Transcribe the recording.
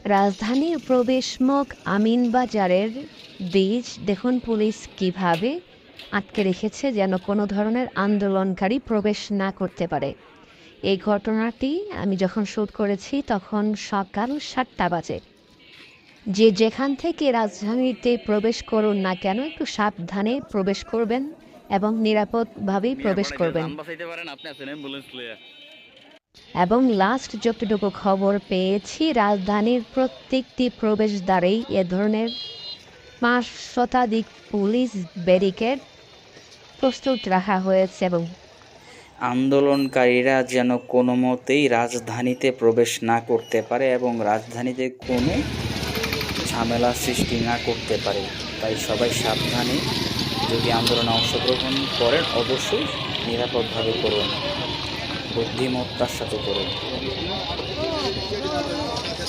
রাজধানীর প্রবেশমুখ আমিনবাজারের ব্রিজ দেখুন পুলিশ কিভাবে আটকে রেখেছে যেন কোনো ধরনের আন্দোলনকারী প্রবেশ না করতে পারে। এই ঘটনাটি আমি যখন শ্যুট করেছি তখন সকাল ৭টা বাজে। যে যেখান থেকে রাজধানীতে প্রবেশ করুন না কেন একটু সাবধানে প্রবেশ করবেন এবং নিরাপদভাবেই প্রবেশ করবেন। এবং লাস্ট যতটুকু খবর পেয়েছি রাজধানীর প্রত্যেকটি প্রবেশদ্বারেই এ ধরনের ৫ শতাধিক পুলিশ ব্যারিকেড প্রস্তুত রাখা হয়েছে এবং আন্দোলনকারীরা যেন কোনো মতেই রাজধানীতে প্রবেশ না করতে পারে এবং রাজধানীতে কোনো ঝামেলা সৃষ্টি না করতে পারে। তাই সবাই সাবধানে যদি আন্দোলনে অংশগ্রহণ করেন অবশ্যই নিরাপদভাবে করুন, বুদ্ধিমত্তার সাথে করুন।